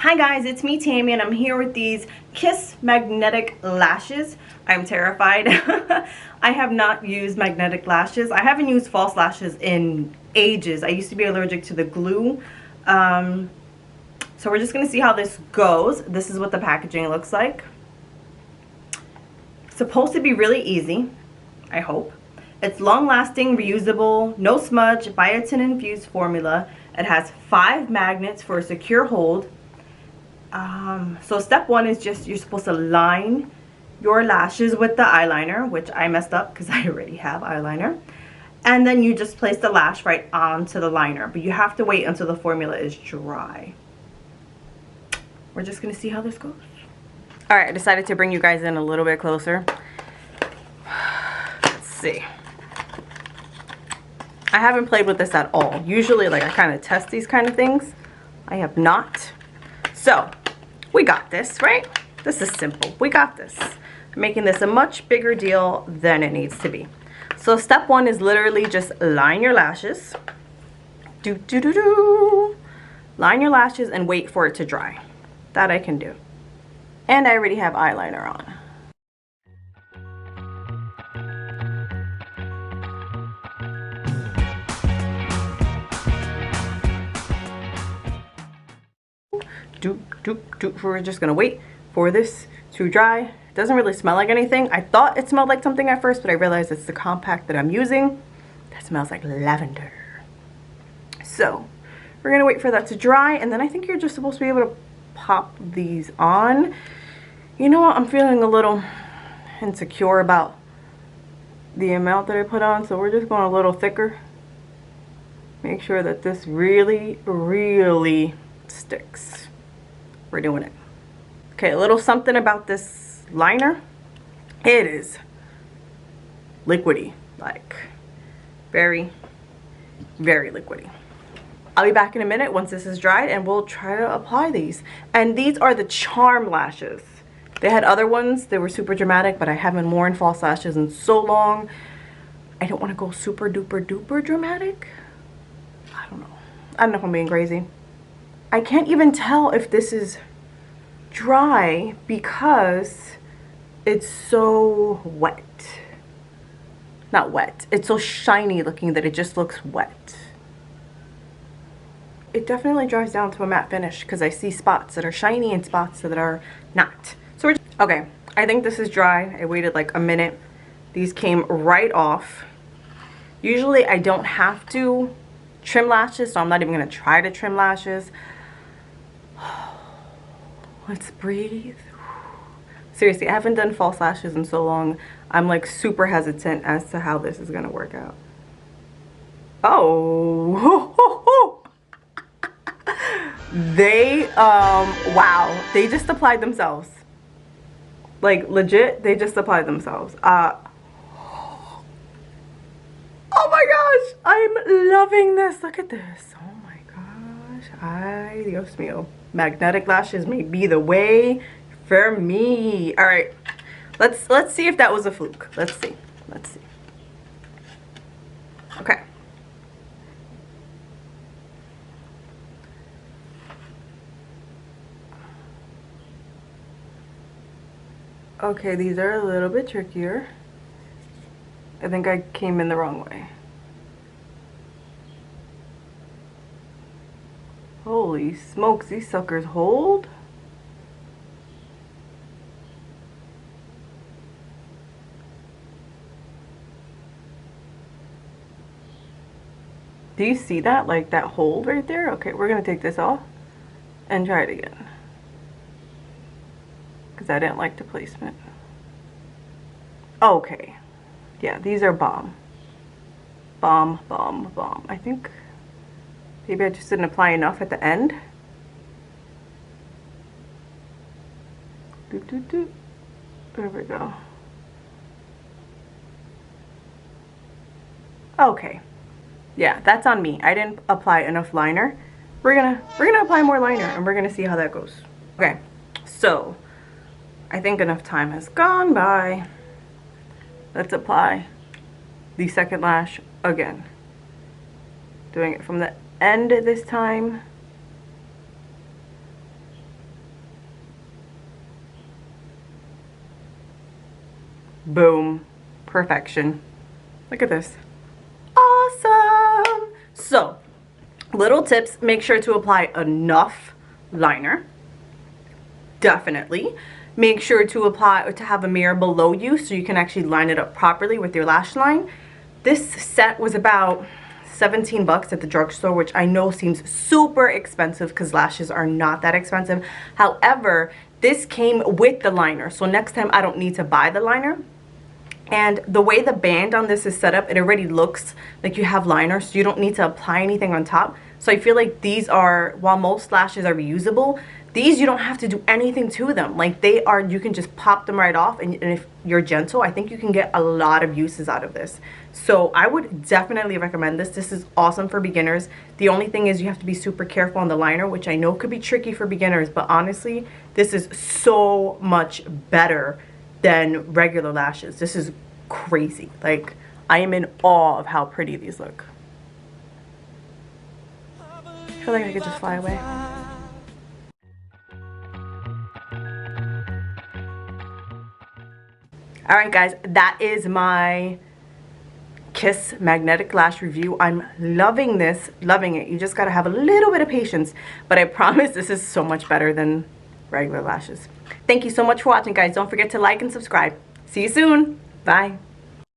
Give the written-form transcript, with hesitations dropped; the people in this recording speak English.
Hi guys, it's me Tammy and I'm here with these Kiss magnetic lashes. I'm terrified. I have not used magnetic lashes. I haven't used false lashes in ages. I used to be allergic to the glue. So we're just gonna see how this goes. This is what the packaging looks like. It's supposed to be really easy, I hope. It's long-lasting, reusable, no smudge, biotin-infused formula. It has 5 magnets for a secure hold. So step 1 is just you're supposed to line your lashes with the eyeliner, which I messed up because I already have eyeliner. And then you just place the lash right onto the liner, but you have to wait until the formula is dry. We're just gonna see how this goes. All right, I decided to bring you guys in a little bit closer. Let's see. I haven't played with this at all. Usually, like, I kind of test these kind of things. I have not. So, we got this, right? This is simple. We got this. I'm making this a much bigger deal than it needs to be. So, step 1 is literally just line your lashes. Line your lashes and wait for it to dry. That I can do. And I already have eyeliner on. We're just gonna wait for this to dry. It doesn't really smell like anything. I thought it smelled like something at first, but I realized it's the compact that I'm using that smells like lavender. So we're gonna wait for that to dry, and then I think you're just supposed to be able to pop these on. You know what, I'm feeling a little insecure about the amount that I put on, so we're just going a little thicker. Make sure that this really sticks. We're doing it. Okay, a little something about this liner. It is liquidy, like very liquidy. I'll be back in a minute once this is dried and we'll try to apply these. And these are the charm lashes. They had other ones, they were super dramatic, but I haven't worn false lashes in so long. I don't want to go super duper dramatic. I don't know if I'm being crazy. I can't even tell if this is dry because it's so wet. Not wet. It's so shiny looking that it just looks wet. It definitely dries down to a matte finish because I see spots that are shiny and spots that are not. So okay, I think this is dry. I waited like a minute. These came right off. Usually I don't have to trim lashes, so I'm not even gonna try to trim lashes. Let's breathe. Seriously, I haven't done false lashes in so long. I'm like super hesitant as to how this is gonna work out. Oh. They wow, they just applied themselves. Like legit, they just applied themselves. Oh my gosh, I'm loving this. Look at this. Oh my gosh. Ay, Dios mío. Magnetic lashes may be the way for me. All right, let's see if that was a fluke. Let's see. Okay. Okay, these are a little bit trickier. I think I came in the wrong way. Holy smokes, these suckers hold. Do you see that? Like that hold right there? Okay, we're gonna take this off and try it again. Because I didn't like the placement. Okay. Yeah, these are bomb. Bomb. I think maybe I just didn't apply enough at the end. There we go. Okay. Yeah, that's on me. I didn't apply enough liner. We're gonna apply more liner and we're gonna see how that goes. Okay, so I think enough time has gone by. Let's apply the second lash again. Doing it from the end this time. Boom. Perfection. Look at this. Awesome. So, little tips. Make sure to apply enough liner. Definitely. Make sure to have a mirror below you so you can actually line it up properly with your lash line. This set was about 17 bucks at the drugstore, which I know seems super expensive because lashes are not that expensive. However, this came with the liner, so next time I don't need to buy the liner. And the way the band on this is set up, it already looks like you have liner, so you don't need to apply anything on top. So I feel like these are, while most lashes are reusable, these you don't have to do anything to them. Like they are, you can just pop them right off, and if you're gentle, I think you can get a lot of uses out of this. So I would definitely recommend this. This is awesome for beginners. The only thing is you have to be super careful on the liner, which I know could be tricky for beginners, but honestly, this is so much better than regular lashes. This is crazy. Like, I am in awe of how pretty these look. I feel like I could just fly away. Alright guys, that is my Kiss magnetic lash review. I'm loving this, loving it. You just gotta have a little bit of patience, but I promise this is so much better than regular lashes. Thank you so much for watching, guys. Don't forget to like and subscribe. See you soon. Bye.